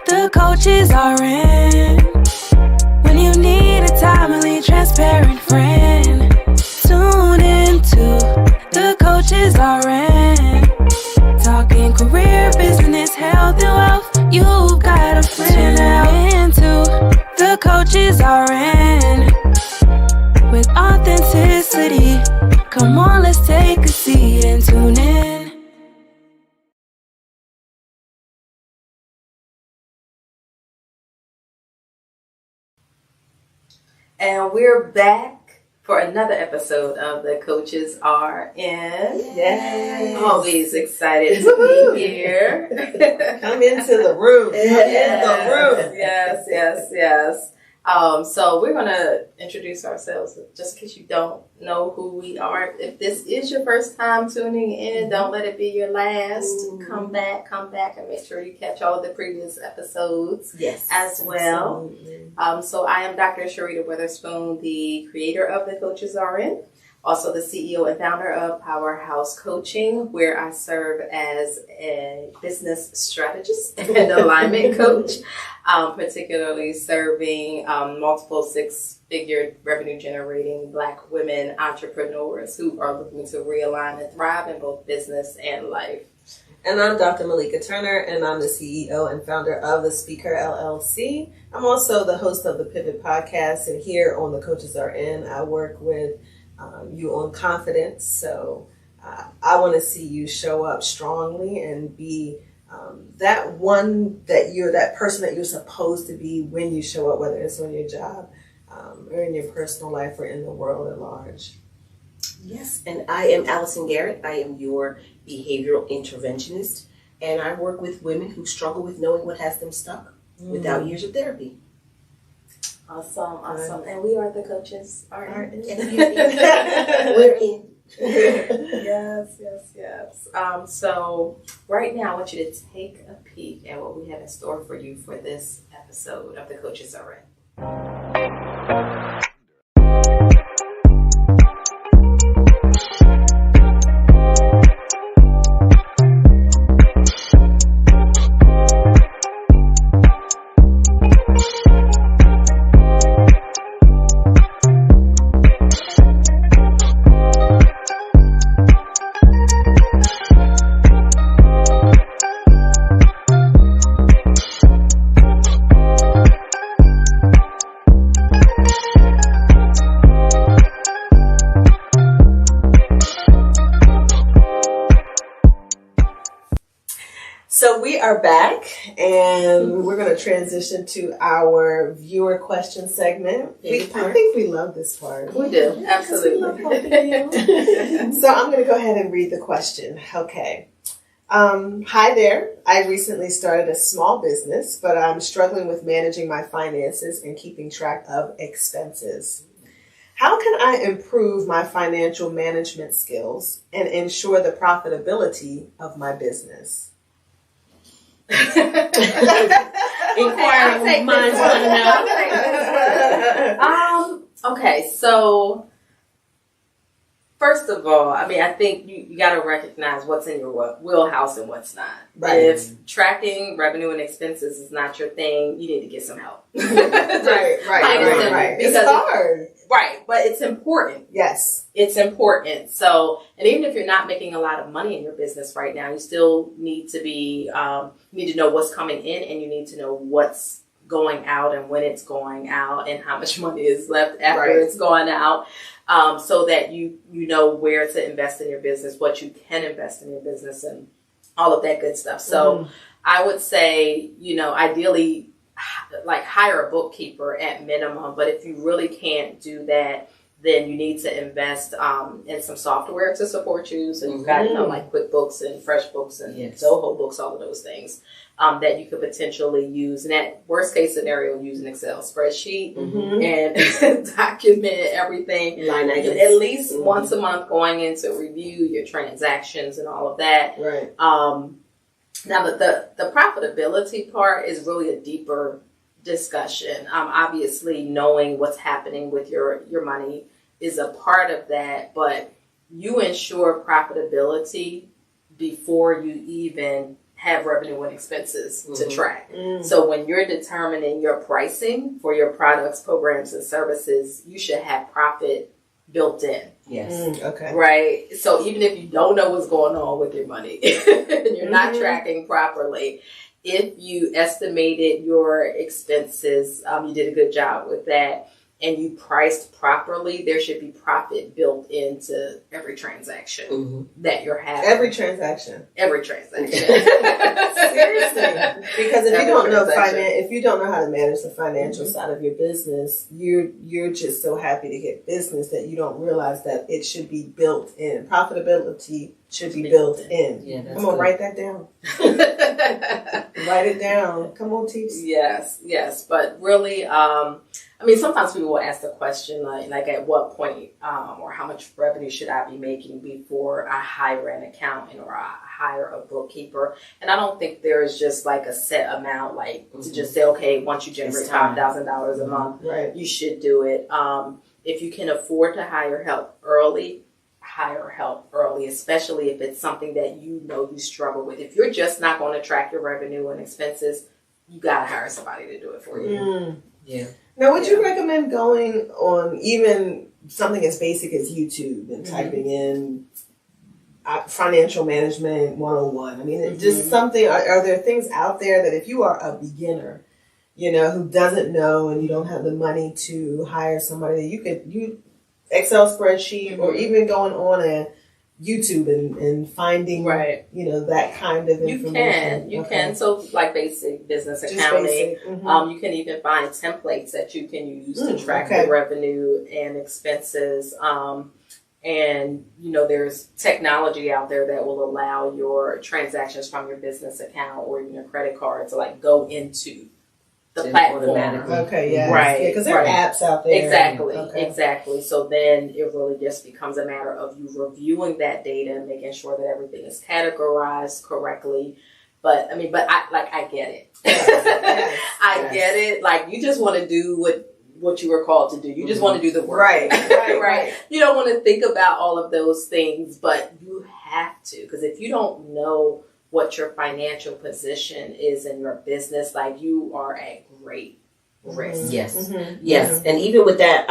The coaches are in. When you need a timely, transparent friend, tune into the coaches are in. Talking career, business, health, and wealth. You've got a friend now. Into the coaches are in. With authenticity, come on, let's take a seat and tune in. And we're back for another episode of The Coaches Are In. Yes. Always excited to be here. Come into the room. Yes. So we're going to introduce ourselves just in case you don't know who we are. If this is your first time tuning in, don't let it be your last. Come back and make sure you catch all of the previous episodes as well. So I am Dr. Cherita Weatherspoon, the creator of The Coaches Are In. Also the CEO and founder of Powerhouse Coaching, where I serve as a business strategist and alignment coach, particularly serving multiple six-figure revenue-generating Black women entrepreneurs who are looking to realign and thrive in both business and life. And I'm Dr. Malaika Turner, and I'm the CEO and founder of The Speaker LLC. I'm also the host of the Pivot Podcast, and here on The Coaches Are In, I work with you on confidence. So I want to see you show up strongly and be that one that you're that person that you're supposed to be when you show up, whether it's on your job or in your personal life or in the world at large. Yes, and I am Allison Garrett. I am your behavioral interventionist, and I work with women who struggle with knowing what has them stuck without years of therapy. Awesome. And we are the coaches. We're in. Yes. So right now I want you to take a peek at what we have in store for you for this episode of The Coaches Are In. So we are back, and we're going to transition to our viewer question segment. I think we love this part. We do, absolutely. So I'm going to go ahead and read the question. Okay. Hi there. I recently started a small business, but I'm struggling with managing my finances and keeping track of expenses. How can I improve my financial management skills and ensure the profitability of my business? Inquiring minds want to know. Okay, so first of all, I think you got to recognize what's in your wheelhouse and what's not. Right. If tracking revenue and expenses is not your thing, you need to get some help. Right. It's hard. Right, but it's important. Yes. It's important. So, and even if you're not making a lot of money in your business right now, you still need to be, you need to know what's coming in, and you need to know what's going out and when it's going out and how much money is left after it's going out, so that you know where to invest in your business, what you can invest in your business, and all of that good stuff. So I would say, ideally, like hire a bookkeeper at minimum, but if you really can't do that, then you need to invest in some software to support you. So you've got, like QuickBooks and FreshBooks and Zoho Books, all of those things that you could potentially use. And that worst case scenario, use an Excel spreadsheet and document everything. Line items. At least once a month, going in to review your transactions and all of that. Right. Now, the profitability part is really a deeper discussion. Obviously, knowing what's happening with your money is a part of that, but you ensure profitability before you even have revenue and expenses to track. So when you're determining your pricing for your products, programs, and services, you should have profit built in. Yes. Okay. Right. So even if you don't know what's going on with your money and you're not tracking properly, if you estimated your expenses, you did a good job with that, and you priced properly, there should be profit built into every transaction that you're having. Every transaction. Every transaction. Seriously, because if you don't know how to manage the financial side of your business, you're just so happy to get business that you don't realize that it should be built in. Profitability should be built in. Yeah, that's Come on, good. write that down. Write it down. Come on, teach. Yes. But really, sometimes people will ask the question, like at what point or how much revenue should I be making before I hire an accountant or I hire a bookkeeper? And I don't think there is just like a set amount, to just say, okay, once you generate $5,000 a month, you should do it. If you can afford to hire help early, hire help early, especially if it's something that you know you struggle with. If you're just not going to track your revenue and expenses, you got to hire somebody to do it for you. Yeah. Now, would you recommend going on even something as basic as YouTube and typing in financial management 101? I mean, it's just something, are there things out there that if you are a beginner, who doesn't know and you don't have the money to hire somebody, you Excel spreadsheet or even going on a YouTube and finding, that kind of information? You can. So like basic business accounting, you can even find templates that you can use to track your revenue and expenses. And, there's technology out there that will allow your transactions from your business account or even your credit card to go into the platform. Okay, yeah. Right. Because there are apps out there. Exactly. So then it really just becomes a matter of you reviewing that data and making sure that everything is categorized correctly. But I get it. I get it. Like, you just want to do what you were called to do. You just want to do the work. Right. You don't want to think about all of those things, but you have to. Because if you don't know what your financial position is in your business, you are at great risk. Yes. Yes. And even with that,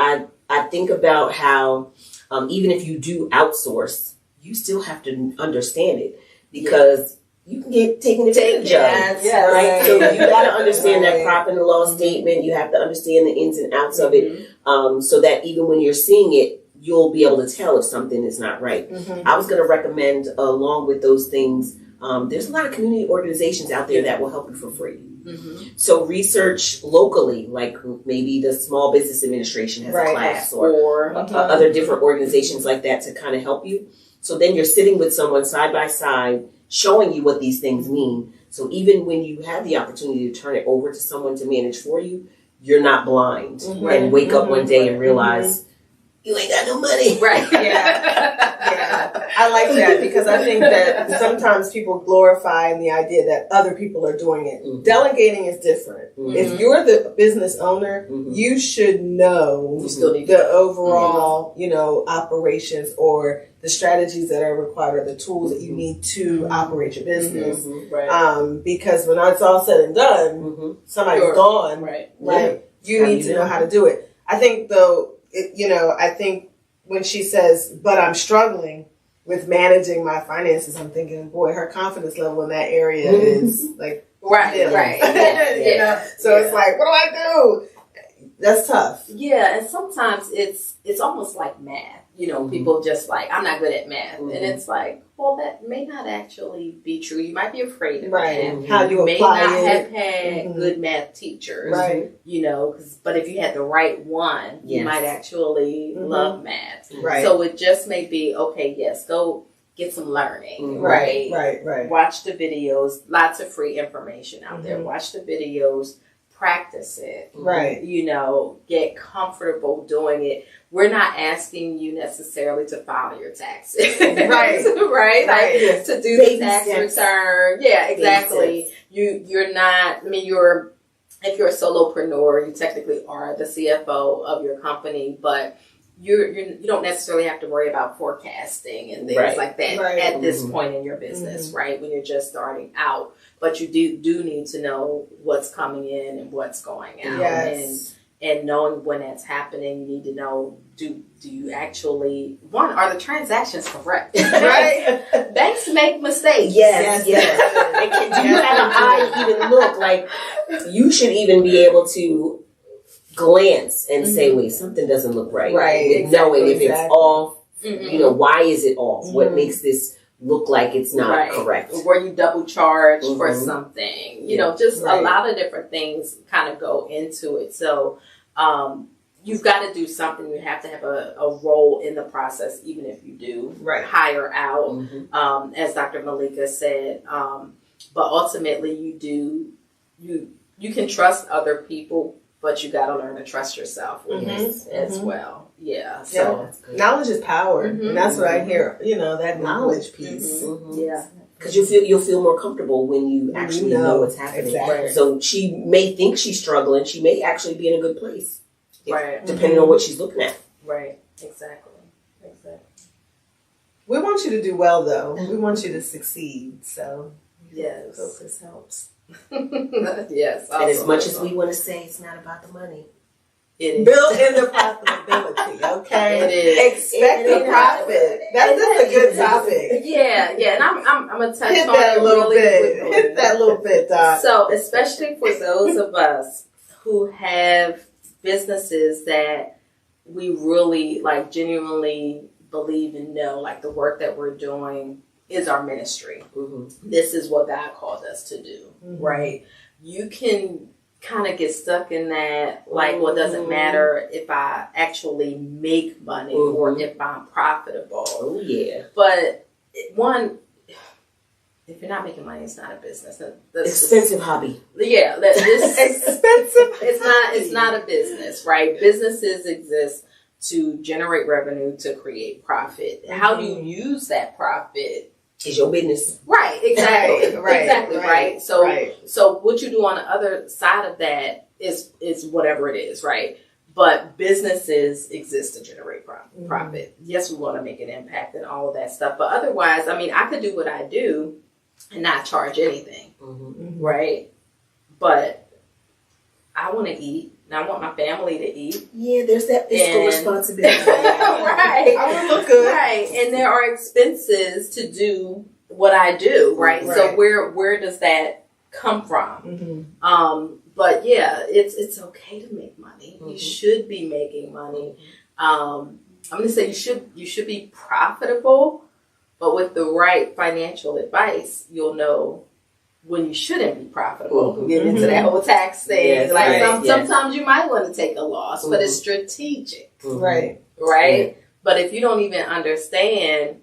I think about how even if you do outsource, you still have to understand it because you can get taken advantage of. Right? So you got to understand that profit and loss statement. You have to understand the ins and outs of it so that even when you're seeing it, you'll be able to tell if something is not right. I was going to recommend, along with those things, there's a lot of community organizations out there that will help you for free. So research locally, like maybe the Small Business Administration has a class or other different organizations like that to kind of help you. So then you're sitting with someone side by side showing you what these things mean. So even when you have the opportunity to turn it over to someone to manage for you, you're not blind and wake up one day and realize you ain't got no money. Right. Yeah. I like that because I think that sometimes people glorify the idea that other people are doing it. Delegating is different. If you're the business owner, you should know the overall, operations or the strategies that are required or the tools that you need to operate your business. Because when it's all said and done, somebody's gone. You need to know how to do it. I think though, I think when she says, but I'm struggling with managing my finances, I'm thinking, boy, her confidence level in that area is right. So it's like, what do I do? That's tough. Yeah, and sometimes it's almost like math. People just I'm not good at math. And it's like, well, that may not actually be true. You might be afraid of math. How you may apply not it. have had good math teachers. But if you had the right one, you might actually love math. So it just may be, okay, yes, go get some learning. Right. Watch the videos. Lots of free information out there. Watch the videos. Practice it. Get comfortable doing it. We're not asking you necessarily to file your taxes. To do the tax return. Yeah, exactly. You're not, if you're a solopreneur, you technically are the CFO of your company, but you don't necessarily have to worry about forecasting and things like that at this point in your business, right? When you're just starting out, but you do need to know what's coming in and what's going out, and knowing when that's happening. You need to know, do you actually, are the transactions correct? Right? Banks make mistakes. Yes. And do you have an eye to even look? Like, you should even be able to glance and say, wait, something doesn't look right. Right. Knowing if it's off, why is it off? What makes this look like it's not correct? Were you double charged for something? Just a lot of different things kind of go into it. So you've got to do something. You have to have a role in the process, even if you do hire out, as Dr. Malaika said. But ultimately, you can trust other people, but you got to learn to trust yourself as well. Yeah. So knowledge is power, and that's what I hear. That knowledge piece. Yeah. Because you'll feel more comfortable when you actually know what's happening. Exactly. So she may think she's struggling. She may actually be in a good place, depending on what she's looking at. Right. Exactly. We want you to do well, though. We want you to succeed. So focus helps. Yes. And as much as we want to say it's not about the money, it is. Build in the profitability, okay? It is. Expect the profit. That's a good topic. Yeah, and I'm gonna touch Hit on that it a little really bit. quickly. Hit that little bit, Doc. So, especially for those of us who have businesses that we really genuinely believe and know, like the work that we're doing is our ministry. This is what God called us to do, right? You can kind of get stuck in that, well, it doesn't matter if I actually make money or if I'm profitable. Oh, yeah. But one, if you're not making money, it's not a business. That's expensive hobby. Yeah, expensive. It's not a business, right? Businesses exist to generate revenue, to create profit. How do you use that profit? Is your business. Right, exactly. Right. So what you do on the other side of that is whatever it is, right? But businesses exist to generate profit. Yes, we want to make an impact and all of that stuff. But otherwise, I could do what I do and not charge anything, right? But I want to eat. And I want my family to eat. Yeah, there's that fiscal responsibility. Right. I want to look good. Right. And there are expenses to do what I do, right? So where does that come from? But yeah, it's okay to make money. You should be making money. I'm going to say you should be profitable, but with the right financial advice, you'll know when you shouldn't be profitable. Get into that whole tax thing. Sometimes you might want to take a loss, but it's strategic. Right? But if you don't even understand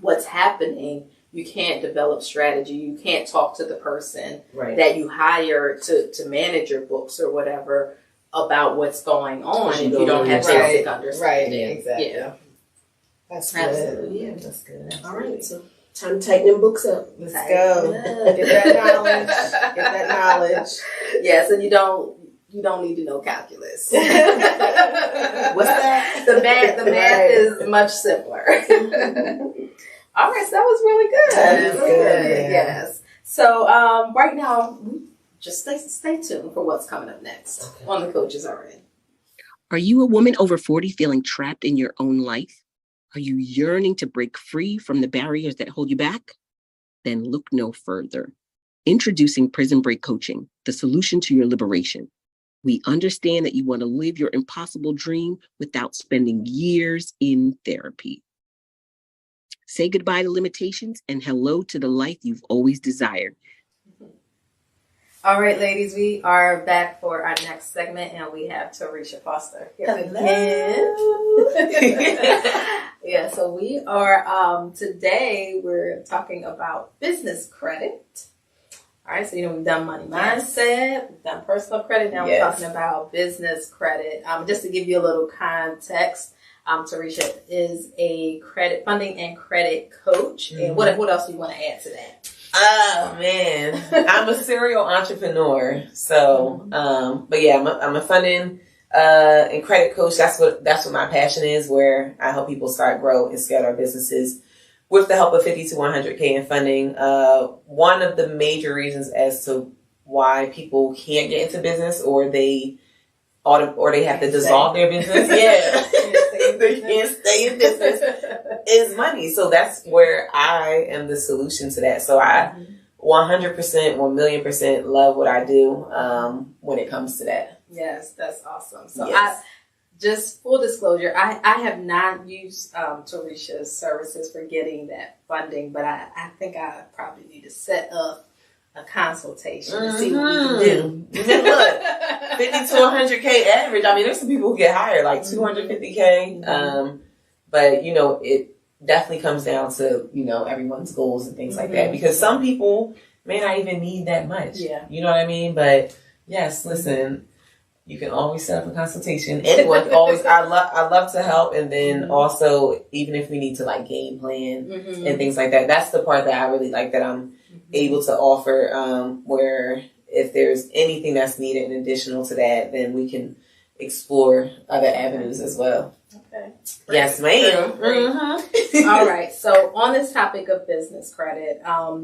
what's happening, you can't develop strategy. You can't talk to the person that you hire to manage your books or whatever about what's going on if you don't have basic understanding. Right, exactly. Yeah. That's good. Absolutely. Yeah, that's good. Absolutely. All right, so time to tighten them books up. Let's go. Get that knowledge. Yes, and you don't need to know calculus. What's that? The math is much simpler. All right, so that was really good. That was good. Yes. So right now, just stay tuned for what's coming up next on The Coaches Are In. Are you a woman over 40 feeling trapped in your own life? Are you yearning to break free from the barriers that hold you back? Then look no further. Introducing Prison Break Coaching, the solution to your liberation. We understand that you want to live your impossible dream without spending years in therapy. Say goodbye to limitations and hello to the life you've always desired. All right, ladies, we are back for our next segment, and we have Toresha Foster here again. Yeah, so we are, today we're talking about business credit. All right, so we've done money mindset, we've done personal credit, now we're talking about business credit. Just to give you a little context, Toresha is a credit funding and credit coach. And what else do you want to add to that? Oh man, I'm a serial entrepreneur. So, but yeah, I'm a funding And credit coach, that's what my passion is, where I help people start, grow, and scale their businesses with the help of 50 to 100K in funding. One of the major reasons as to why people can't get into business, or they have to dissolve their business. Yeah. They can't stay in business is money. So that's where I am the solution to that. So I 100%, 1,000,000% love what I do when it comes to that. Yes, that's awesome. So Yes. just full disclosure, I have not used Toresha's services for getting that funding, but I think I probably need to set up a consultation to see what we can do. Look, 50 to 100K average. I mean, there's some people who get higher, like 250K. But, it definitely comes down to, everyone's goals and things like that. Because some people may not even need that much. Yeah. You know what I mean? But, yes, listen, you can always set up a consultation. Anyone can always, I love to help. And then also, even if we need to, like, game plan and things like that, that's the part that I really like, that I'm able to offer, where if there's anything that's needed in additional to that, then we can explore other avenues as well. Okay. Yes, ma'am. All right. So on this topic of business credit,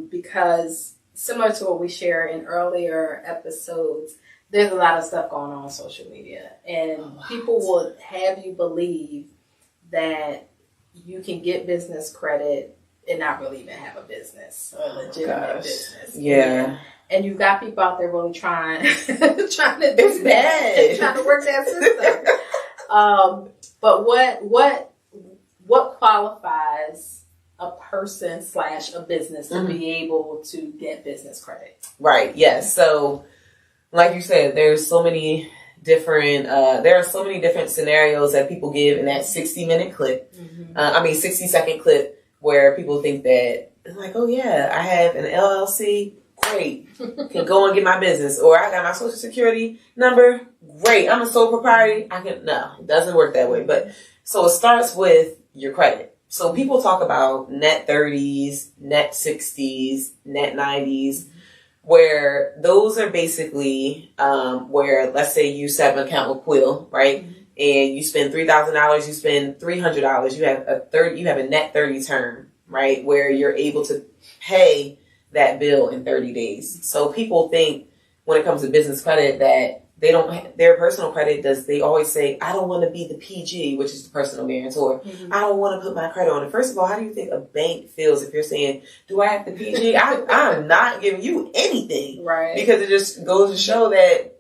because similar to what we share in earlier episodes, there's a lot of stuff going on social media, and people will have you believe that you can get business credit and not really even have a business, or a legitimate business. Yeah. And you've got people out there really trying to do It's that, bad. trying to work that system. But what qualifies a person / a business to be able to get business credit? Right. Yes. So, like you said, there's so many different. There are so many different scenarios that people give in that 60-minute clip. 60-second clip, where people think that, like, oh yeah, I have an LLC. Great. Can go and get my business. Or I got my social security number. Great. I'm a sole proprietor. No, it doesn't work that way. But so it starts with your credit. So people talk about net 30s, net 60s, net 90s, where those are basically where, let's say you set an account with Quill, right? And you spend $3,000, you spend $300, you have a net 30 term, right? Where you're able to pay that bill in 30 days. So people think when it comes to business credit that they don't have their personal credit. They always say, I don't want to be the PG, which is the personal guarantor. I don't want to put my credit on it. First of all, how do you think a bank feels if you're saying, do I have the PG? I'm not giving you anything. Right. Because it just goes to show that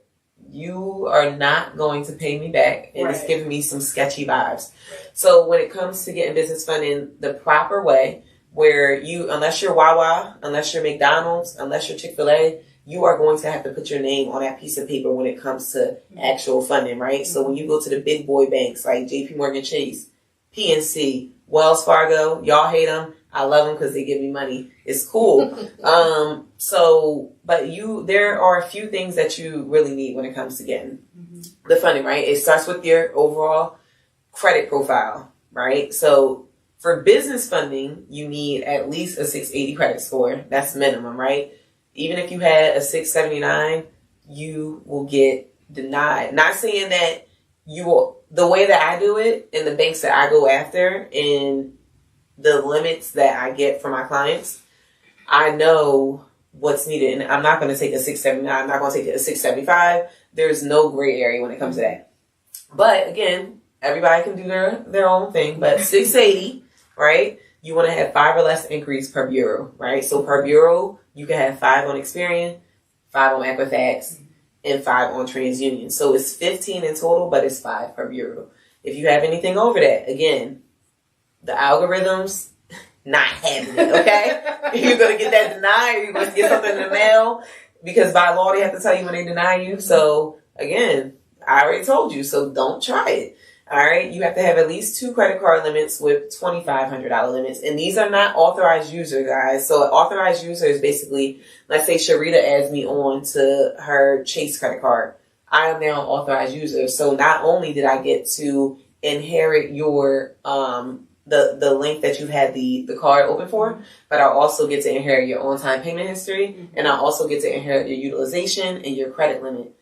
you are not going to pay me back, and it's giving me some sketchy vibes. So when it comes to getting business funding the proper way, where unless you're Wawa, unless you're McDonald's, unless you're Chick-fil-A, you are going to have to put your name on that piece of paper when it comes to actual funding, right? So when you go to the big boy banks like JP Morgan Chase, PNC, Wells Fargo, y'all hate them. I love them because they give me money. It's cool. But there are a few things that you really need when it comes to getting the funding, right? It starts with your overall credit profile, right? So for business funding, you need at least a 680 credit score. That's minimum, right? Even if you had a 679, you will get denied. Not saying that you will, the way that I do it and the banks that I go after and the limits that I get from my clients, I know what's needed. And I'm not going to take a 679. I'm not going to take a 675. There's no gray area when it comes to that. But again, everybody can do their own thing. But 680, right? You want to have 5 or less increase per bureau, right? So per bureau, you can have 5 on Experian, 5 on Equifax, and 5 on TransUnion. So it's 15 in total, but it's 5 per bureau. If you have anything over that, again, the algorithms, not having it, okay? You're going to get that denied, or you're going to get something in the mail, because by law, they have to tell you when they deny you. So again, I already told you, so don't try it. All right, you have to have at least 2 credit card limits with $2,500 limits. And these are not authorized users, guys. So an authorized user is basically, let's say Cherita adds me on to her Chase credit card. I am now an authorized user. So not only did I get to inherit your the link that you've had the card open for, but I also get to inherit your on-time payment history, and I also get to inherit your utilization and your credit limit.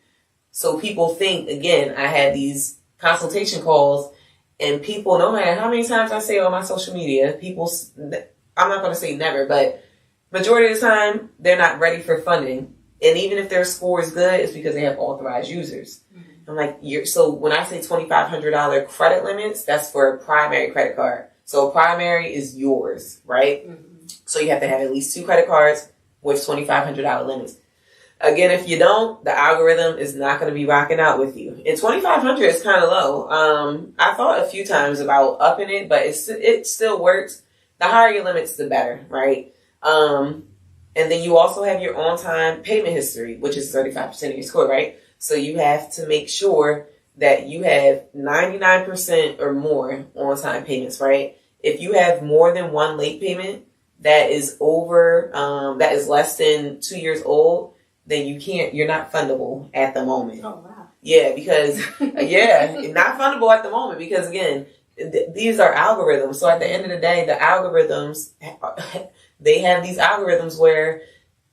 So people think, again, I had these consultation calls, and people, no matter how many times I say on my social media, people, I'm not going to say never, but majority of the time, they're not ready for funding. And even if their score is good, it's because they have authorized users. I'm like, so when I say $2,500 credit limits, that's for a primary credit card. So primary is yours, right? So you have to have at least 2 credit cards with $2,500 limits. Again, if you don't, the algorithm is not going to be rocking out with you. And $2,500 is kind of low. I thought a few times about upping it, but it still works. The higher your limits, the better, right? And then you also have your on-time payment history, which is 35% of your score, right? So you have to make sure that you have 99% or more on-time payments, right? If you have more than one late payment that is that is less than 2 years old, then you're not fundable at the moment. Oh, wow. Yeah, because, not fundable at the moment because, again, these are algorithms. So at the end of the day, the algorithms, they have these algorithms where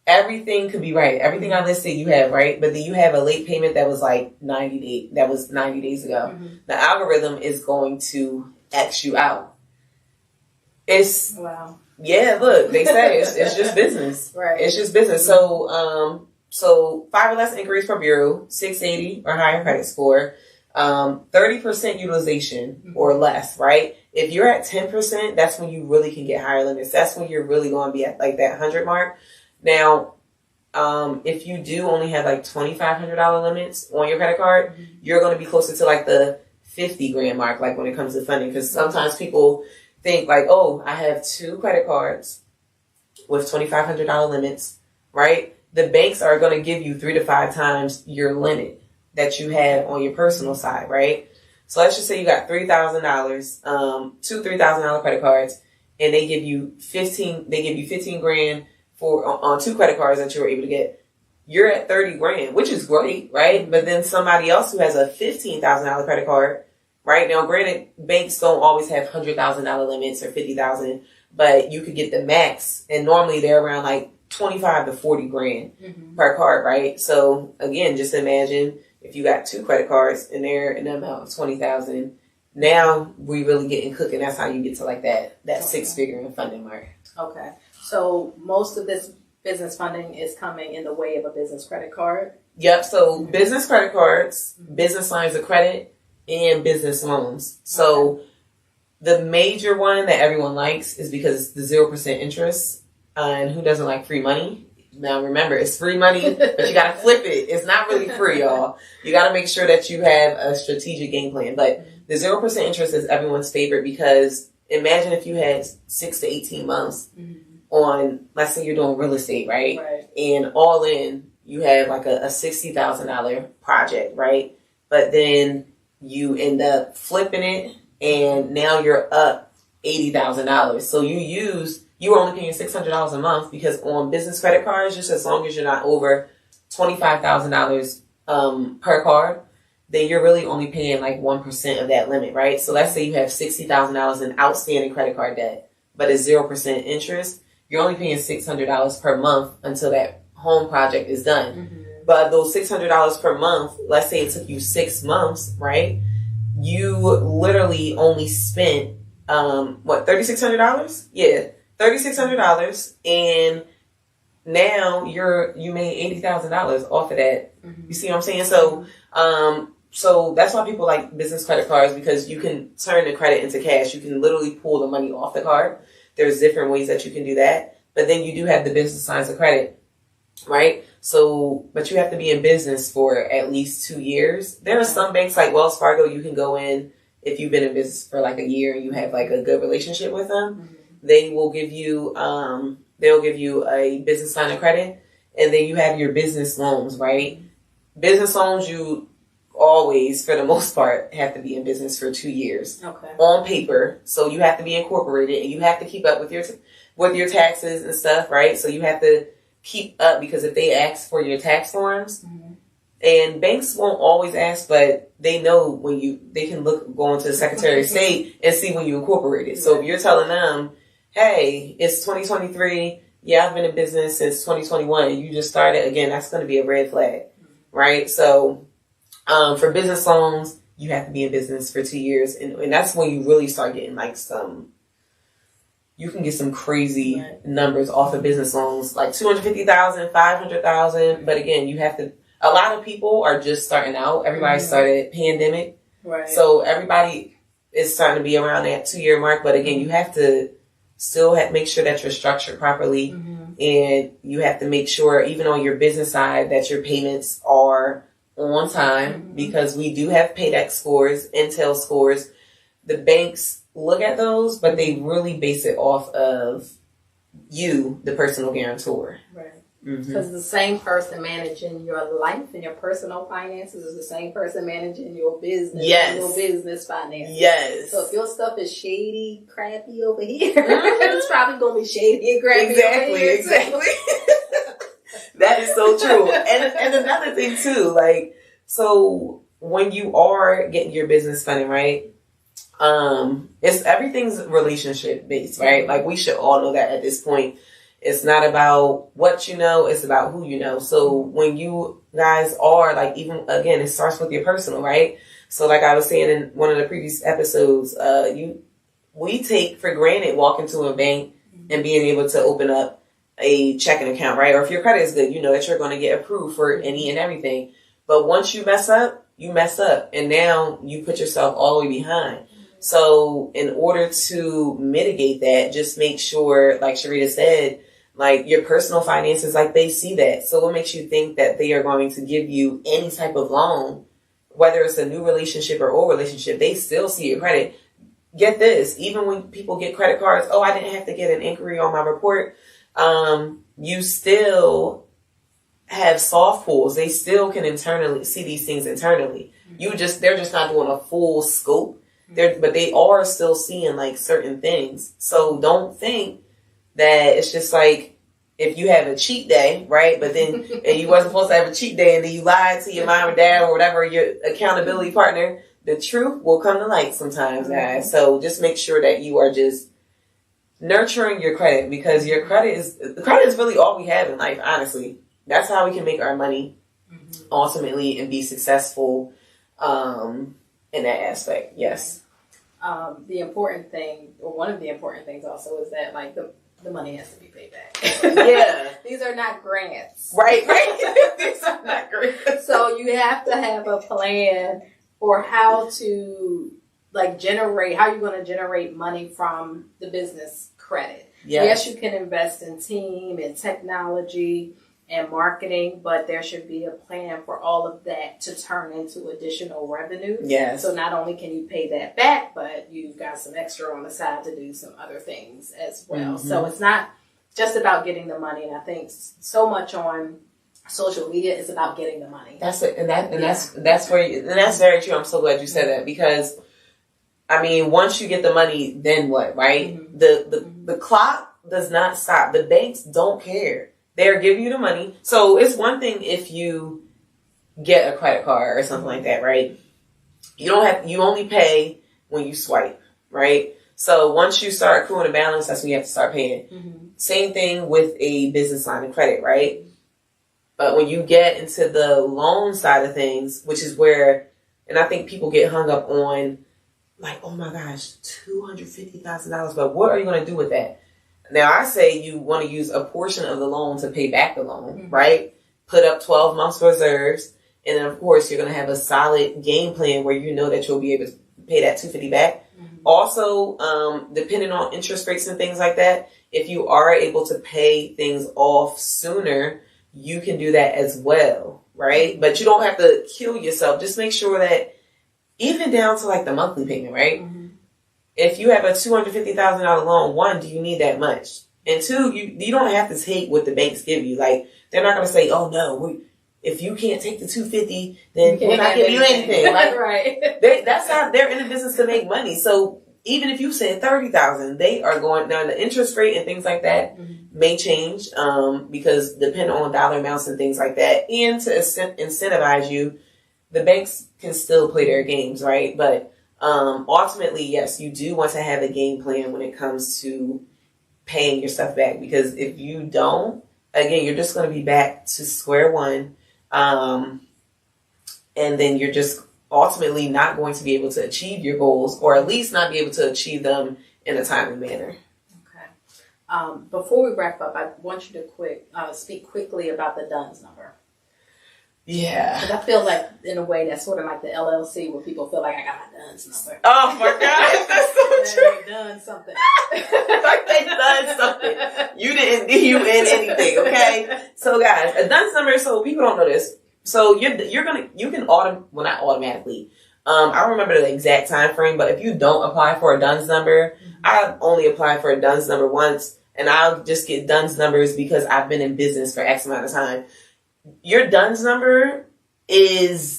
everything could be right. Everything I listed you have, right? But then you have a late payment that was like 90 days ago. The algorithm is going to X you out. Wow. Yeah, look, they say it's just business. Right. It's just business. So 5 or less inquiries per bureau, 680 or higher credit score, 30% utilization or less, right? If you're at 10%, that's when you really can get higher limits. That's when you're really going to be at like that 100 mark. Now, if you do only have like $2,500 limits on your credit card, you're going to be closer to like the 50 grand mark, like when it comes to funding. Because sometimes people think like, oh, I have 2 credit cards with $2,500 limits, right? The banks are going to give you 3 to 5 times your limit that you have on your personal side, right? So let's just say you got $3,000, 2 $3,000 credit cards, and they give you 15 grand for on 2 credit cards that you were able to get. You're at 30 grand, which is great, right? But then somebody else who has a $15,000 credit card, right? Now, granted, banks don't always have $100,000 limits or $50,000, but you could get the max, and normally they're around like 25 to 40 grand per card, right? So again, just imagine if you got 2 credit cards and they're in the amount of 20,000. Now we really getting cooking. That's how you get to like that 6-figure in funding mark. Okay. So most of this business funding is coming in the way of a business credit card. Yep. So business credit cards, business lines of credit, and business loans. So the major one that everyone likes is because it's the 0% interest. And who doesn't like free money? Now remember, it's free money, but you got to flip it. It's not really free, y'all. You got to make sure that you have a strategic game plan. But the 0% interest is everyone's favorite because imagine if you had 6 to 18 months on, let's say you're doing real estate, right? And all in, you have like a $60,000 project, right? But then you end up flipping it, and now you're up $80,000. So you were only paying $600 a month because on business credit cards, just as long as you're not over $25,000 per card, then you're really only paying like 1% of that limit, right? So let's say you have $60,000 in outstanding credit card debt, but it's 0% interest. You're only paying $600 per month until that home project is done. But those $600 per month, let's say it took you 6 months, right? You literally only spent, $3,600? Yeah. $3,600, and now you made $80,000 off of that. You see what I'm saying? So that's why people like business credit cards, because you can turn the credit into cash. You can literally pull the money off the card. There's different ways that you can do that. But then you do have the business lines of credit, right? So, but you have to be in business for at least 2 years. There are some banks like Wells Fargo, you can go in if you've been in business for like a year and you have like a good relationship with them. They will give you, they'll give you a business line of credit, and then you have your business loans, right? Business loans, you always, for the most part, have to be in business for 2 years on paper. So you have to be incorporated, and you have to keep up with your taxes and stuff, right? So you have to keep up, because if they ask for your tax forms, and banks won't always ask, but they know they can go into the Secretary of State and see when you incorporated. So if you're telling them, hey, it's 2023. Yeah, I've been in business since 2021. And you just started again. That's going to be a red flag, right? So For business loans, you have to be in business for 2 years. And that's when you really start getting like you can get some crazy numbers off of business loans, like 250,000, 500,000. But again, you have to, a lot of people are just starting out. Everybody started pandemic. Right. So everybody is starting to be around that 2-year mark. But again, you have to still make sure that you're structured properly. And you have to make sure, even on your business side, that your payments are on time, because we do have payback scores, Intel scores. The banks look at those, but they really base it off of you, the personal guarantor. Right. Because the same person managing your life and your personal finances is the same person managing your business. Yes. Your business finances. Yes. So if your stuff is shady, crappy over here, it's probably going to be shady and crappy over here. Exactly. That is so true. And another thing too, like, so when you are getting your business funding, right? Everything's relationship based, right? Like, we should all know that at this point. It's not about what you know, it's about who you know. So when you guys are, like, even again, it starts with your personal, right? So like I was saying in one of the previous episodes, we take for granted walking to a bank and being able to open up a checking account, right? Or if your credit is good, you know that you're going to get approved for any and everything. But once you mess up, you mess up. And now you put yourself all the way behind. So in order to mitigate that, just make sure, like Cherita said, like, your personal finances, like, they see that. So what makes you think that they are going to give you any type of loan, whether it's a new relationship or old relationship? They still see your credit. Get this, even when people get credit cards, I didn't have to get an inquiry on my report. You still have soft pulls. They still can internally see these things internally. They're just not doing a full scope. But they are still seeing, like, certain things. So don't think that it's just like, if you have a cheat day, right? But then, and you wasn't supposed to have a cheat day, and then you lied to your mom or dad or whatever, your accountability partner, the truth will come to light sometimes, guys. So just make sure that you are just nurturing your credit, because your credit is really all we have in life, honestly. That's how we can make our money ultimately and be successful in that aspect. Yes. The important thing, or one of the important things also, is that, like, the money has to be paid back. Yeah. These are not grants. Right. These are not grants. So you have to have a plan for how to, like, how you're going to generate money from the business credit. Yes, you can invest in team and technology and marketing, but there should be a plan for all of that to turn into additional revenue. Yes. So not only can you pay that back, but you've got some extra on the side to do some other things as well. So it's not just about getting the money. And I think so much on social media is about getting the money. That's it. That's very true. I'm so glad you said that, because I mean, once you get the money, then what, right? The clock does not stop. The banks don't care. They're giving you the money. So it's one thing if you get a credit card or something like that, right? You only pay when you swipe, right? So once you start accruing a balance, that's when you have to start paying. Same thing with a business line of credit, right? But when you get into the loan side of things, which is where, and I think people get hung up on, like, oh my gosh, $250,000, but what are you going to do with that? Now, I say you want to use a portion of the loan to pay back the loan, right? Put up 12 months reserves. And then, of course, you're going to have a solid game plan where you know that you'll be able to pay that $250 back. Also, depending on interest rates and things like that, if you are able to pay things off sooner, you can do that as well, right? But you don't have to kill yourself. Just make sure that, even down to, like, the monthly payment, right? If you have a $250,000 loan, one, do you need that much? And two, you don't have to take what the banks give you. Like, they're not going to say, oh no, if you can't take the $250, then we're not giving you anything. Like, right. That's not, they're in the business to make money. So even if you say $30,000, they are going down. The interest rate and things like that may change, because depending on dollar amounts and things like that, and to incentivize you, the banks can still play their games, right? But ultimately, yes, you do want to have a game plan when it comes to paying your stuff back, because if you don't, again, you're just going to be back to square one. And and then you're just ultimately not going to be able to achieve your goals, or at least not be able to achieve them in a timely manner. Okay. Before we wrap up, I want you to speak quickly about the DUNS number. Yeah. Because I feel like, in a way, that's sort of like the LLC, where people feel like, I got my DUNS number. Oh my God, that's so true. They done something. Like they done something. You didn't do anything, okay? So guys, a DUNS number, so people don't know this. So you can well, not automatically. I don't remember the exact time frame, but if you don't apply for a DUNS number, I've only applied for a DUNS number once, and I'll just get DUNS numbers because I've been in business for X amount of time. Your DUNS number you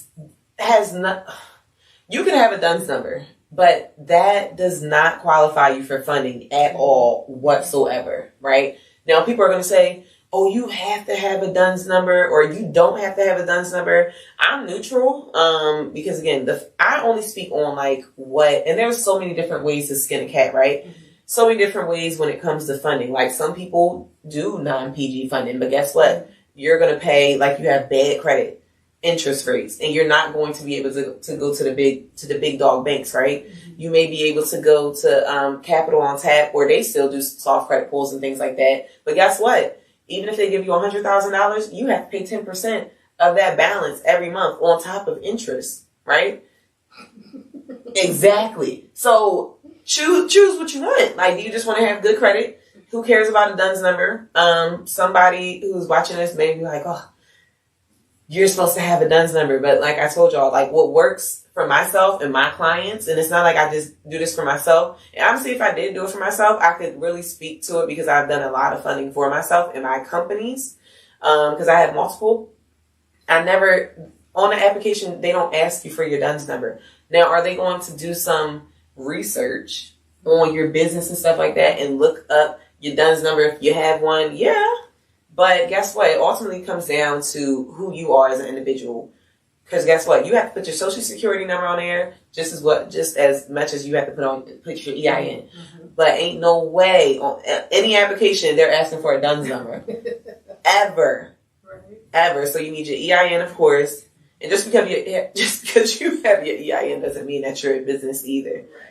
can have a DUNS number, but that does not qualify you for funding at all whatsoever, right? Now, people are going to say, oh, you have to have a DUNS number, or you don't have to have a DUNS number. I'm neutral, because again, I only speak on like and there's so many different ways to skin a cat, right? Mm-hmm. So many different ways when it comes to funding. Like some people do non-PG funding, but guess what? You're going to pay, like you have bad credit, interest rates, and you're not going to be able to go to the big dog banks, right? Mm-hmm. You may be able to go to Capital on Tap, where they still do soft credit pulls and things like that. But guess what? Even if they give you $100,000, you have to pay 10% of that balance every month on top of interest, right? Exactly. So choose what you want. Like, do you just want to have good credit? Who cares about a DUNS number? Somebody who's watching this may be like, oh, you're supposed to have a DUNS number. But like I told y'all, like what works for myself and my clients, and it's not like I just do this for myself. And obviously, if I did do it for myself, I could really speak to it because I've done a lot of funding for myself and my companies, because I have multiple. On the application, they don't ask you for your DUNS number. Now, are they going to do some research on your business and stuff like that and look up your DUNS number if you have one? Yeah. But guess what? It ultimately comes down to who you are as an individual. Because guess what? You have to put your social security number on there just as much as you have to put your EIN. Mm-hmm. But ain't no way on any application they're asking for a DUNS number. Ever. Right. Ever. So you need your EIN, of course. And just because you have your EIN doesn't mean that you're a business either. Right.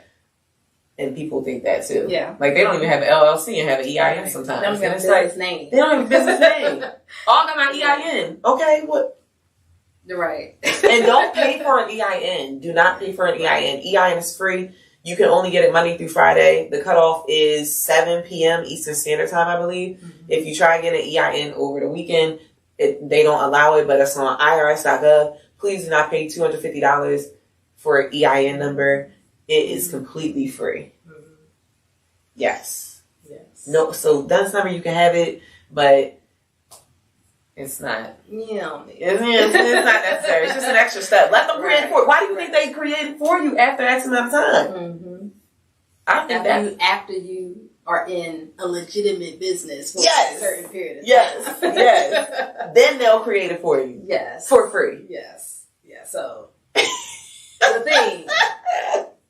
And people think that too. Yeah. Like they don't even have an LLC and have an EIN sometimes. They don't even have a business name. They don't have a business name. Oh, I got my EIN. Okay, what? You're right. And don't pay for an EIN. Do not pay for an EIN. EIN is free. You can only get it Monday through Friday. The cutoff is 7 p.m. Eastern Standard Time, I believe. Mm-hmm. If you try to get an EIN over the weekend, they don't allow it, but it's on irs.gov. Please do not pay $250 for an EIN number. It is completely free. Mm-hmm. Yes. No, so DUNS number, you can have it, but it's not. Yeah. It's not necessary. It's just an extra step. Let them create it for you. Why do you think they created for you after X amount of time? Mm-hmm. I think after you are in a legitimate business for a certain period of time. Yes. Then they'll create it for you. Yes. For free. Yes. Yeah. So the thing.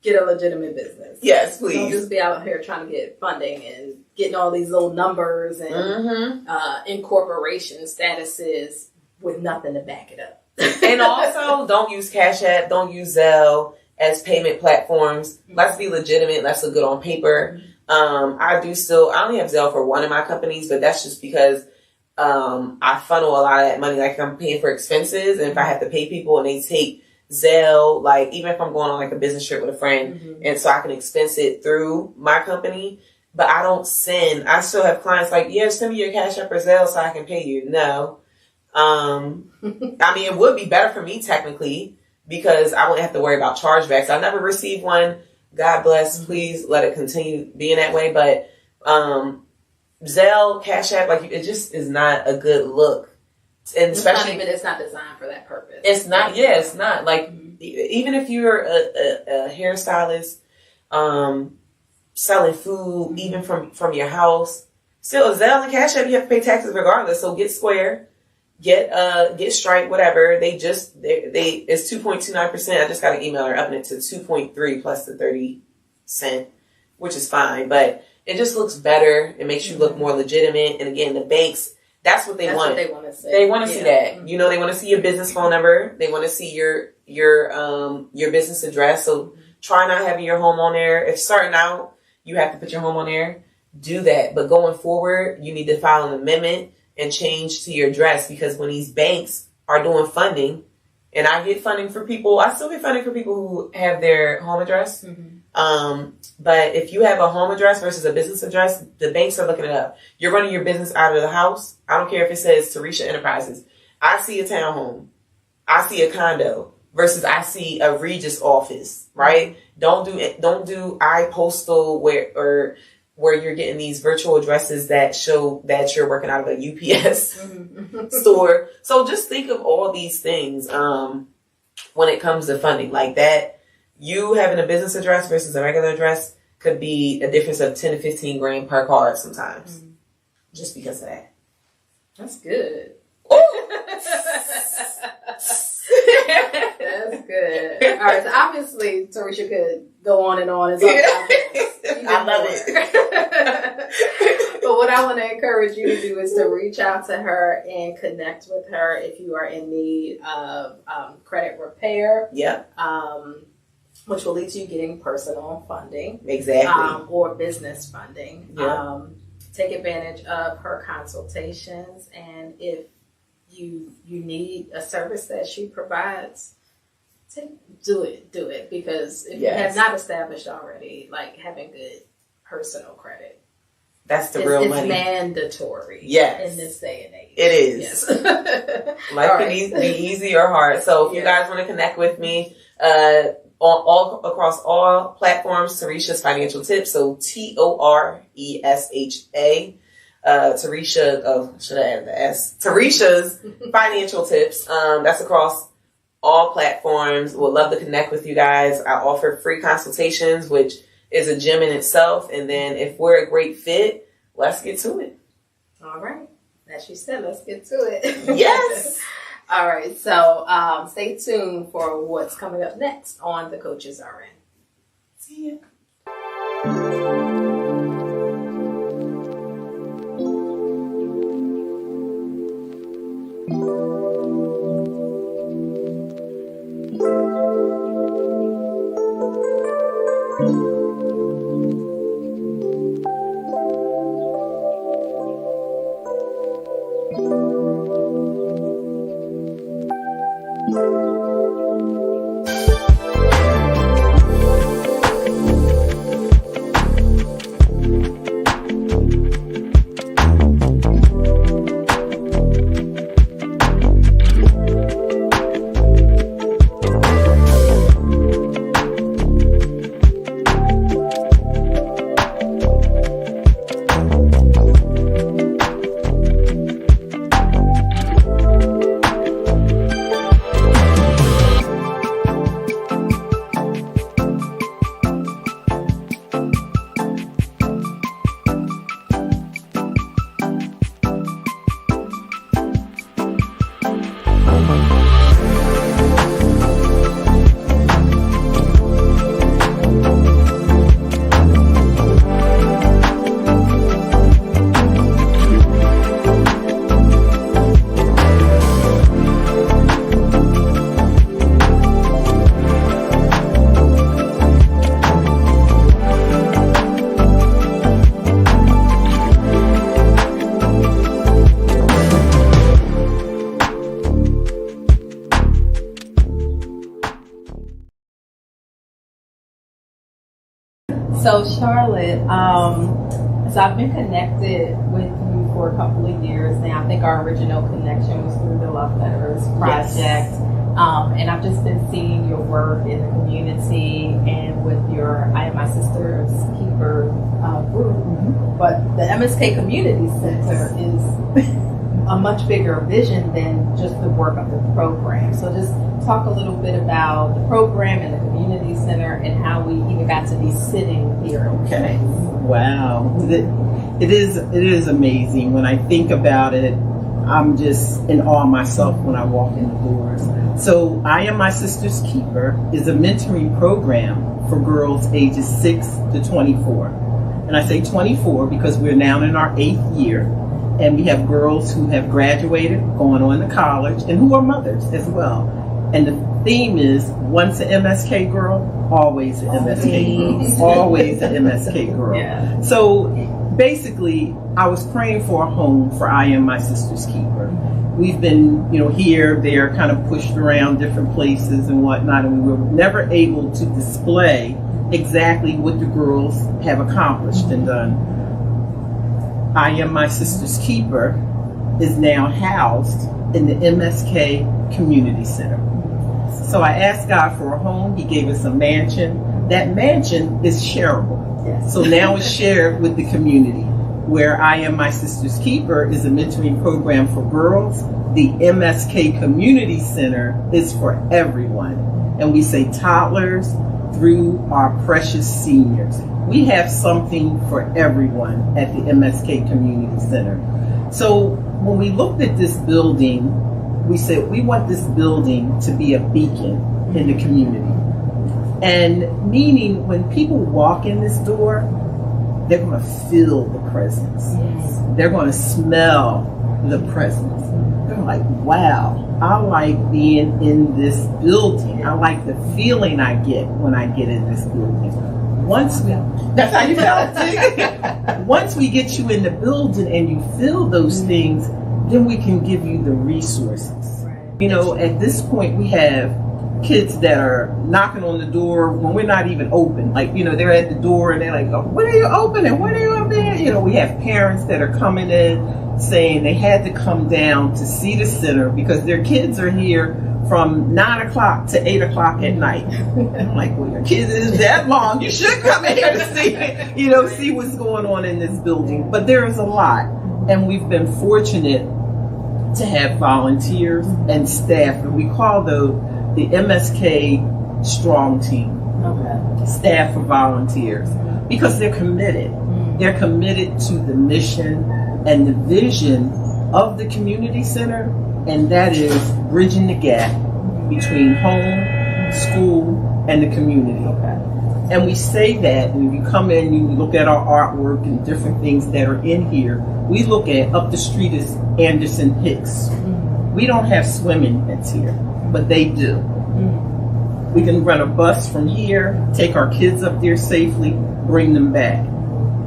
Get a legitimate business. Yes, please. Don't just be out here trying to get funding and getting all these little numbers and incorporation statuses with nothing to back it up. And also, don't use Cash App, don't use Zelle as payment platforms. Mm-hmm. Let's be legitimate. Let's look good on paper. Mm-hmm. I only have Zelle for one of my companies, but that's just because I funnel a lot of that money. Like I'm paying for expenses, and if I have to pay people and they take Zelle, like even if I'm going on like a business trip with a friend, and so I can expense it through my company, but I still have clients like, yeah, send me your Cash App or Zelle so I can pay you. No. I mean, it would be better for me technically because I wouldn't have to worry about chargebacks. I never received one. God bless. Please let it continue being that way. But Zelle, Cash App, like it just is not a good look. And especially, it's not designed for that purpose. It's not. Yeah, it's not. Like even if you're a hairstylist, selling food, even from your house, still Zelle and Cash App, you have to pay taxes regardless. So get Square, get Stripe, whatever. It's 2.29%. I just got an email. They're upping it to 2.3 plus the 30 cent, which is fine, but it just looks better. It makes you look more legitimate. And again, the banks. That's what they want. What they want to see. They want to see that. You know, they want to see your business phone number. They want to see your business address. So try not having your home on there. If starting out, you have to put your home on there. Do that. But going forward, you need to file an amendment and change to your address, because when these banks are doing funding, and I get funding for people, I still get funding for people who have their home address. But if you have a home address versus a business address, the banks are looking it up. You're running your business out of the house. I don't care if it says Toresha Enterprises. I see a townhome. I see a condo versus I see a Regis office, right? Don't do iPostal where you're getting these virtual addresses that show that you're working out of a UPS store. So just think of all these things when it comes to funding. Like that, you having a business address versus a regular address could be a difference of 10 to 15 grand per card sometimes. Just because of that. That's good. That's good. All right, so obviously Toresha could go on and on. I love it. But what I want to encourage you to do is to reach out to her and connect with her if you are in need of credit repair. Yep. Which will lead to you getting personal funding. Exactly. Or business funding. Yep. Take advantage of her consultations, and if you need a service that she provides, do it, because if you have not established already, like having good personal credit, that's the real money. It's mandatory. Yes. In this day and age, it is. Yes. Life can be easy or hard. So if you guys want to connect with me, all across all platforms, Toresha's Financial Tips. So TORESHA. Toresha, should I add the S? Toresha's Financial Tips. That's across all platforms. Would love to connect with you guys. I offer free consultations, which is a gem in itself. And then if we're a great fit, let's get to it. All right. As she said, let's get to it. Yes. All right. So stay tuned for what's coming up next on The Coaches Are In. See ya. So Charlotte, so I've been connected with you for a couple of years now. I think our original connection was through the Love Letters Project. Yes. And I've just been seeing your work in the community and with your I Am My Sister's Keeper group. But the MSK Community Center is a much bigger vision than just the work of the program. So just talk a little bit about the program and the community center and how we even got to be sitting here. Okay. Wow. It is amazing. When I think about it, I'm just in awe of myself when I walk in the doors. So I Am My Sister's Keeper is a mentoring program for girls ages 6 to 24. And I say 24 because we're now in our 8th year. and we have girls who have graduated, going on to college, and who are mothers as well. And the theme is, once an MSK girl, always an MSK girl. Always an MSK girl. Yeah. So basically, I was praying for a home for I Am My Sister's Keeper. We've been, here, there, kind of pushed around different places and whatnot, and we were never able to display exactly what the girls have accomplished and done. I Am My Sister's Keeper is now housed in the MSK Community Center. So I asked God for a home. He gave us a mansion. That mansion is shareable. Yes. So now it's shared with the community. Where I Am My Sister's Keeper is a mentoring program for girls. The MSK Community Center is for everyone. And we say toddlers through our precious seniors. We have something for everyone at the MSK Community Center. So when we looked at this building, we said we want this building to be a beacon in the community. And meaning when people walk in this door, they're going to feel the presence. Yes. They're going to smell the presence. They're like, wow, I like being in this building. I like the feeling I get when I get in this building. That's how you felt. Once we get you in the building and you feel those things, then we can give you the resources. At this point we have kids that are knocking on the door when we're not even open. They're at the door and they're like, oh, when are you opening? When are you opening? We have parents that are coming in saying they had to come down to see the center because their kids are here from 9 o'clock to 8 o'clock at night. I'm like, well, your kids is that long. You should come in here to see what's going on in this building. But there is a lot. And we've been fortunate to have volunteers and staff. And we call the MSK Strong Team. Okay. Staff of volunteers. Because they're committed. They're committed to the mission and the vision of the community center, and that is bridging the gap between home, school, and the community. Okay. And we say that when you come in, you look at our artwork and different things that are in here. We look at up the street is Anderson Hicks. We don't have swimming that's here, but they do. We can run a bus from here, take our kids up there safely, bring them back.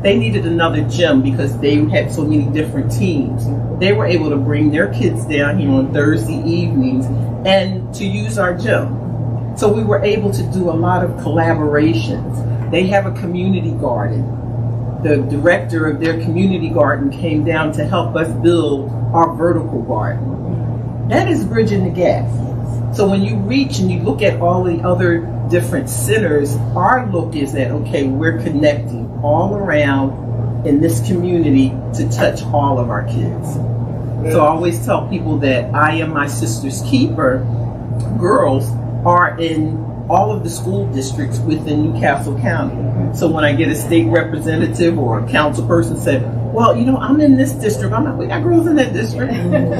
They needed another gym because they had so many different teams. They were able to bring their kids down here on Thursday evenings and to use our gym. So we were able to do a lot of collaborations. They have a community garden. The director of their community garden came down to help us build our vertical garden. That is bridging the gap. So when you reach and you look at all the other different centers, our look is that, okay, we're connecting all around in this community to touch all of our kids. So I always tell people that I Am My Sister's Keeper girls are in all of the school districts within Newcastle County. So when I get a state representative or a council person said, well, I'm in this district. I'm like, we got girls in that district.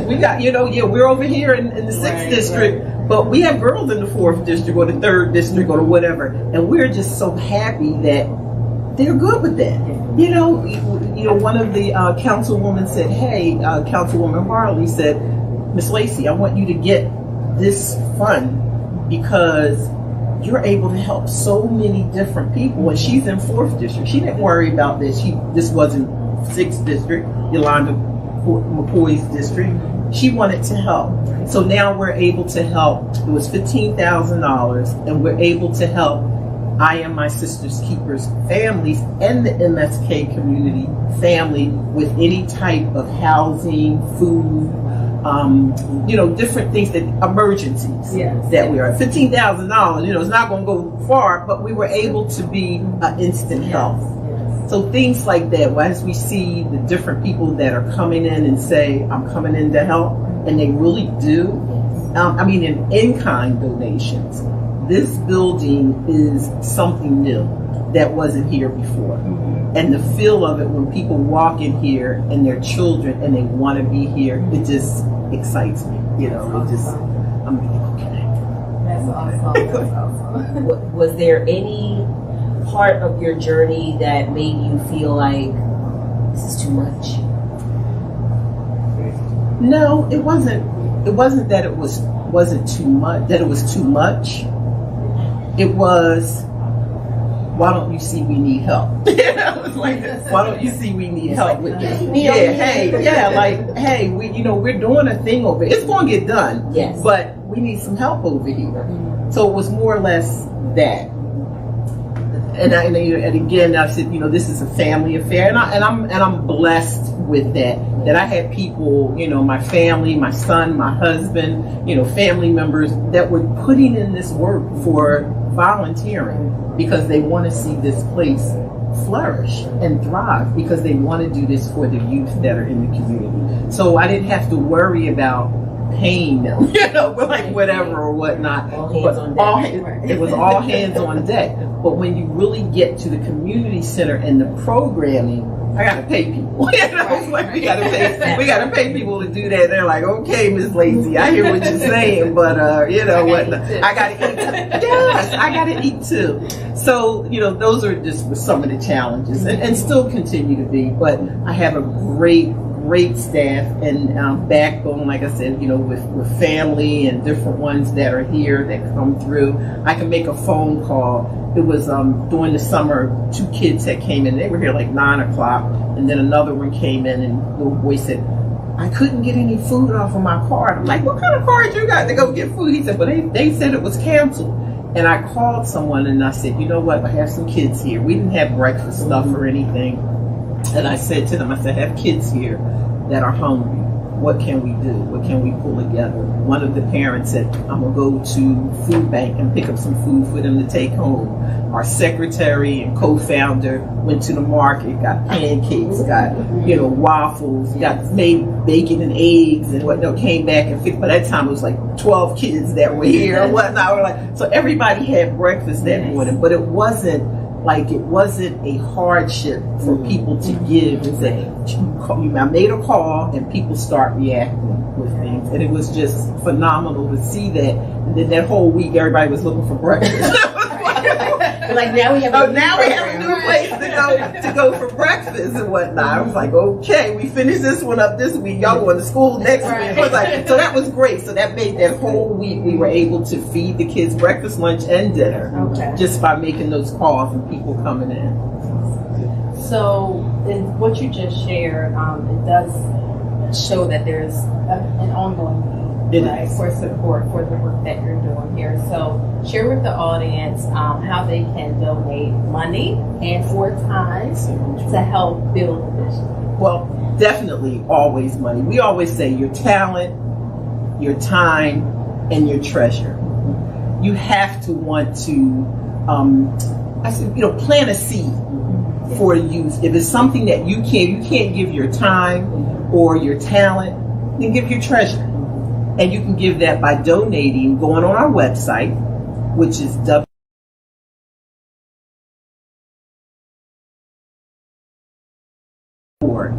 We got, we're over here in the 6th district, but we have girls in the 4th district or the 3rd district or whatever. And we're just so happy that they're good with that. One of the councilwomen said, hey, Councilwoman Harley said, Miss Lacy, I want you to get this fund because you're able to help so many different people. And she's in 4th district. She didn't worry about this. This wasn't 6th district, Yolanda McCoy's district. She wanted to help. So now we're able to help. It was $15,000 and we're able to help I Am My Sister's Keepers families and the MSK community family with any type of housing, food, different things that emergencies that we are. $15,000, it's not going to go far, but we were able to be an instant help. So things like that, as we see the different people that are coming in and say, I'm coming in to help, and they really do. In in-kind donations. This building is something new that wasn't here before. And the feel of it when people walk in here and their children and they want to be here, it just excites me. I'm like, okay. That's awesome. Was there any part of your journey that made you feel like this is too much? No, it wasn't. It wasn't that it wasn't too much. That it was too much. It was, why don't you see we need help? It's like, why don't you see we need help with this? Hey, we're doing a thing over here. It's going to get done. Yes. But we need some help over here. So it was more or less that. And again, I said, this is a family affair, and I'm blessed with that. That I had people, my family, my son, my husband, family members that were putting in this work for volunteering because they want to see this place flourish and thrive, because they want to do this for the youth that are in the community. So I didn't have to worry about paying them, like whatever or whatnot. All hands on deck. It was all hands on deck. But when you really get to the community center and the programming, I gotta pay people. Like we gotta pay people to do that. They're like, okay, Miss Lacy, I hear what you're saying, but what? I gotta eat too. Yes, I gotta eat too. So those are just some of the challenges, and still continue to be. But I have a great staff and backbone, like I said, with family and different ones that are here that come through. I can make a phone call. It was during the summer, 2 kids that came in. They were here like 9 o'clock, and then another one came in, and the little boy said, I couldn't get any food off of my card. I'm like, what kind of card you got to go get food? He said, well, they said it was canceled. And I called someone and I said, you know what, I have some kids here. We didn't have breakfast stuff or anything. And I said to them, I said, I have kids here that are hungry. What can we do? What can we pull together? One of the parents said, I'm going to go to food bank and pick up some food for them to take home. Our secretary and co-founder went to the market, got pancakes, got, waffles, made bacon and eggs and whatnot, came back and fixed. By that time, it was like 12 kids that were here and whatnot. So everybody had breakfast that morning, but it wasn't a hardship for people to give and say, I made a call, and people start reacting with things. And it was just phenomenal to see that. And then that whole week, everybody was looking for breakfast. Like now we have a new place to go for breakfast and whatnot. I was like, okay, we finished this one up this week. Y'all going to school next week. It was like, so that was great. So that made that whole week we were able to feed the kids breakfast, lunch, and dinner just by making those calls and people coming in. So in what you just shared, it does show that there's an ongoing need, right, for support for the work that you're doing here. So share with the audience how they can donate money and or time to help build the vision. Well, definitely always money. We always say your talent, your time, and your treasure. You have to want to, plant a seed for youth. If it's something that you can't give your time or your talent, then give your treasure. And you can give that by donating, going on our website, which is .org.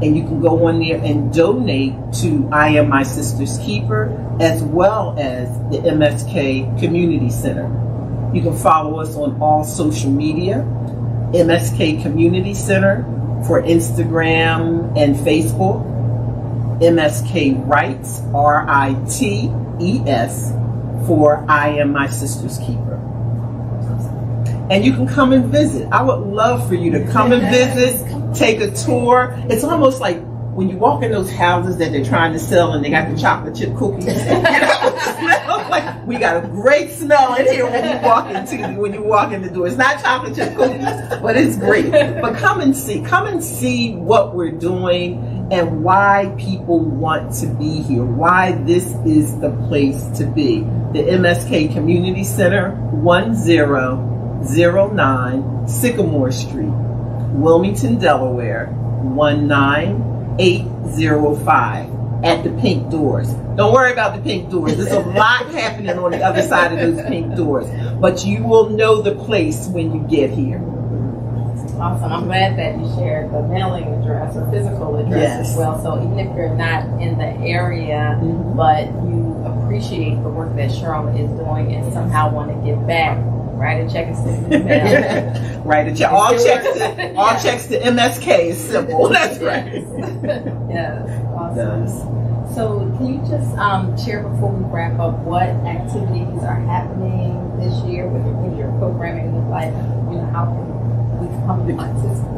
And you can go on there and donate to I Am My Sister's Keeper, as well as the MSK Community Center. You can follow us on all social media, MSK Community Center for Instagram and Facebook, MSK Rights, RITES, for I Am My Sister's Keeper. And you can come and visit. I would love for you to come and visit, take a tour. It's almost like when you walk in those houses that they're trying to sell and they got the chocolate chip cookies. Like, we got a great smell in here when you walk in the door. It's not chocolate chip cookies, but it's great. But come and see what we're doing and why people want to be here, why this is the place to be. The MSK Community Center, 1009 Sycamore Street, Wilmington, Delaware, 19805. At the pink doors. Don't worry about the pink doors. There's a lot happening on the other side of those pink doors. But you will know the place when you get here. Awesome. I'm glad that you shared the mailing address or physical address as well. So even if you're not in the area, but you appreciate the work that Charlotte is doing and somehow want to give back, write a check and send an email. Write a check. All checks to MSK is simple. That's right. Yes. Awesome. So can you just share before we wrap up what activities are happening this year with your programming look like? You know, how can we come to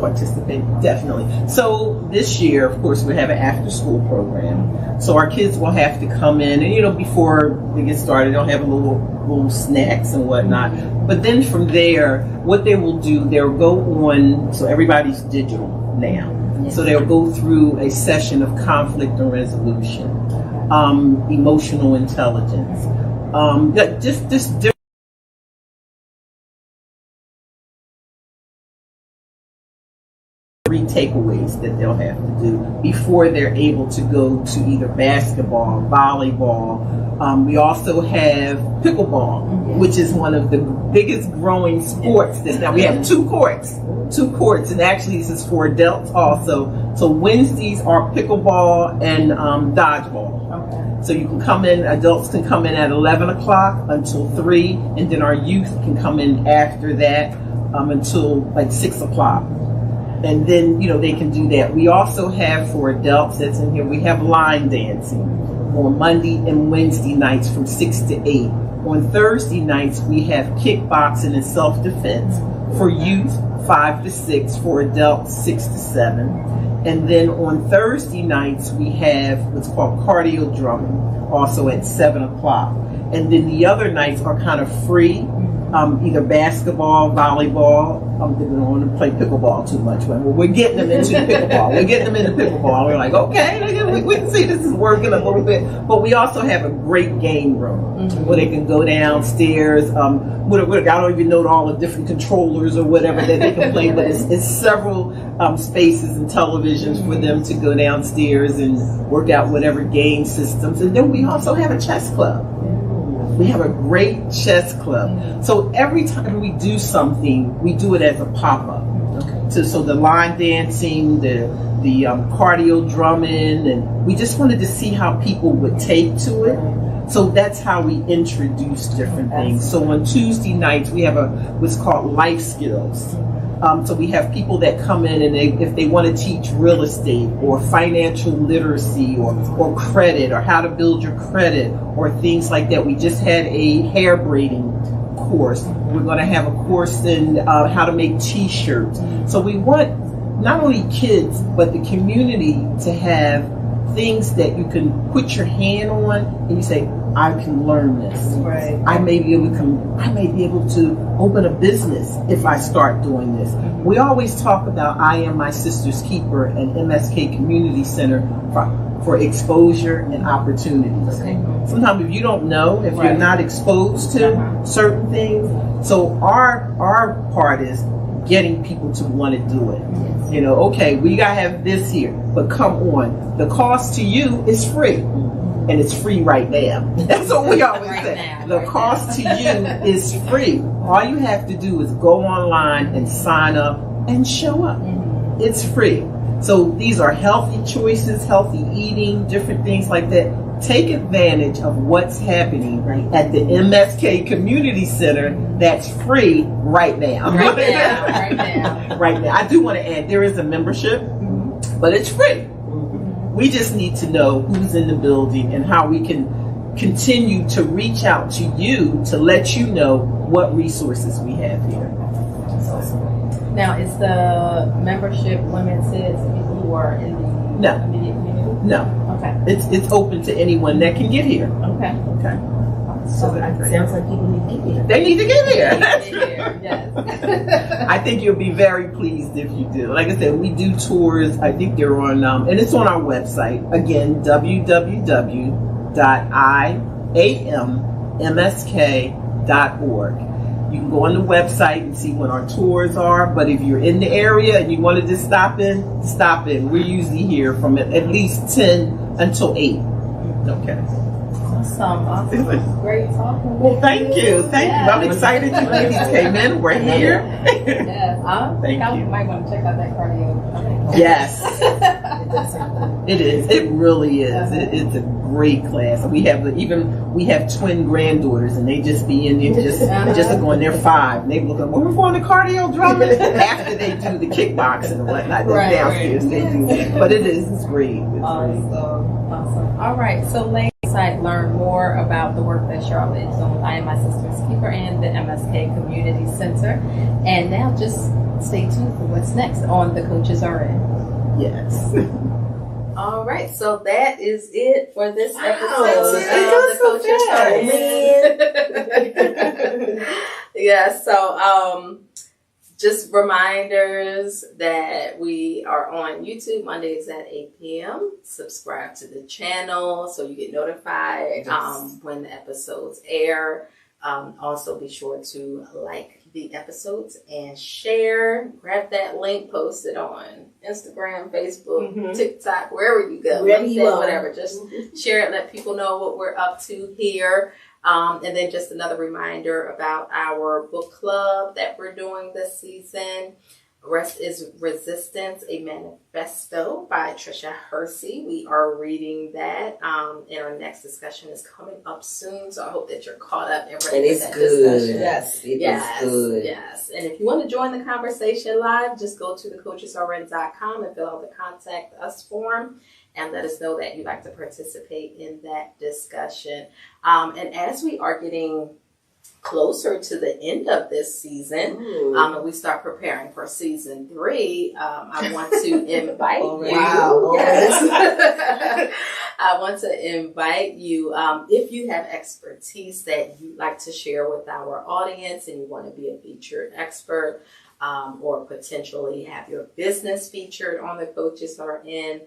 participate? Definitely. So this year, of course, we have an after-school program. So our kids will have to come in, and before they get started, they'll have a little snacks and whatnot. But then from there, what they will do, they'll go on. So everybody's digital now. So they'll go through a session of conflict and resolution, emotional intelligence, just different takeaways that they'll have to do before they're able to go to either basketball, volleyball. We also have pickleball, which is one of the biggest growing sports. Now we have two courts, and actually this is for adults also. So Wednesdays are pickleball and dodgeball. Okay. So you can come in, adults can come in at 11 o'clock until 3, and then our youth can come in after that until like 6 o'clock. And then, they can do that. We also have, for adults that's in here, we have line dancing on Monday and Wednesday nights from 6 to 8. On Thursday nights, we have kickboxing and self-defense. For youth, 5 to 6. For adults, 6 to 7. And then on Thursday nights, we have what's called cardio drumming, also at 7 o'clock. And then the other nights are kind of free. Either basketball, volleyball. They don't want to play pickleball too much. But we're getting them into pickleball. We're like, okay, we can see this is working a little bit. But we also have a great game room where they can go downstairs. I don't even know all the different controllers or whatever that they can play, but it's several spaces and televisions for them to go downstairs and work out whatever game systems. And then we also have a chess club. We have a great chess club. So every time we do something, we do it as a pop-up. Okay. So the line dancing, the cardio drumming, and we just wanted to see how people would take to it. So that's how we introduce different things. So on Tuesday nights, we have what's called life skills. So we have people that come in and if they want to teach real estate or financial literacy or credit or how to build your credit or things like that. We just had a hair braiding course. We're going to have a course in how to make t-shirts. So we want not only kids, but the community to have things that you can put your hand on and you say, I can learn this. Right. I may be able to open a business if I start doing this. We always talk about I Am My Sister's Keeper and MSK Community Center for exposure and opportunities. Okay. Sometimes if you don't know, if you're not exposed to certain things, so our part is getting people to want to do it. Okay, we gotta have this here, but come on. The cost to you is free. And it's free right now. That's what we always say. The cost to you is free. All you have to do is go online and sign up and show up. It's free. So these are healthy choices, healthy eating, different things like that. Take advantage of what's happening at the MSK Community Center that's free right now. Right now. I do want to add, there is a membership, but it's free. We just need to know who's in the building and how we can continue to reach out to you to let you know what resources we have here. Now, is the membership limited to people who are in the immediate community? No. Okay. It's open to anyone that can get here. Okay. So it sounds like people need to get here. They need to get here. Yes. I think you'll be very pleased if you do. Like I said, we do tours. I think they're on, and it's on our website. Again, www.iammsk.org. You can go on the website and see when our tours are. But if you're in the area and you want to just stop in, stop in. We're usually here from at least 10 until 8. Okay. Awesome. Great talking. Well, thank you. I'm excited you ladies came in. We're here. Yes. Thank you. You might want to check out that cardio. Yes. It is. It really is. It's a great class. We have twin granddaughters, and they just be in there just going. They're 5, and they look like, well, we're going to cardio drama after they do the kickboxing and whatnot. Right, downstairs they do. But it's great. Awesome. All right. So, ladies, I learn more about the work that Charlotte is doing with I Am My Sister's Keeper and the MSK Community Center. And now just stay tuned for what's next on The Coaches Are In. Yes. All right, so that is it for this episode of The Coaches Are In. Yeah, so just reminders that we are on YouTube Mondays at 8 p.m. Subscribe to the channel so you get notified when the episodes air. Also, be sure to like the episodes and share. Grab that link, post it on Instagram, Facebook, TikTok, wherever you go, LinkedIn, whatever. Just share it. Let people know what we're up to here. And then just another reminder about our book club that we're doing this season. Rest is Resistance, a Manifesto by Toresha Hersey. We are reading that, and our next discussion is coming up soon. So I hope that you're caught up and ready for that discussion. Yes, it is good. Yes. And if you want to join the conversation live, just go to thecoachesrn.com and fill out the Contact Us form and let us know that you'd like to participate in that discussion. And as we are getting closer to the end of this season, and we start preparing for season 3, I want to invite you. Yes. I want to invite you, if you have expertise that you'd like to share with our audience and you want to be a featured expert, or potentially have your business featured on The Coaches Are In,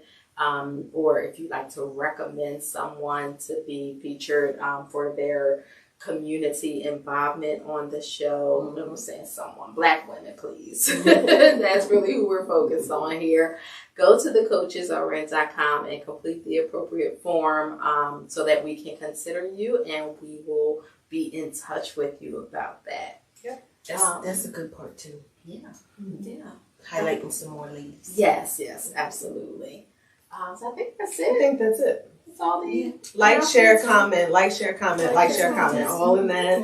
or if you'd like to recommend someone to be featured for their community involvement on the show. I'm saying someone, Black women, please. That's really who we're focused on here. Go to thecoachesrn.com and complete the appropriate form so that we can consider you, and we will be in touch with you about that. Yep. That's a good part too. Yeah. Highlighting some more ladies. Yes, absolutely. So I think that's it. That's it. That's all the Like, share, comment, all in that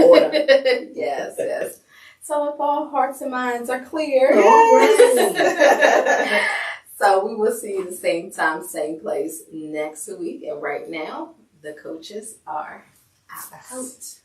order. Yes. So if all hearts and minds are clear, so we will see you the same time, same place next week. And right now, the coaches are out.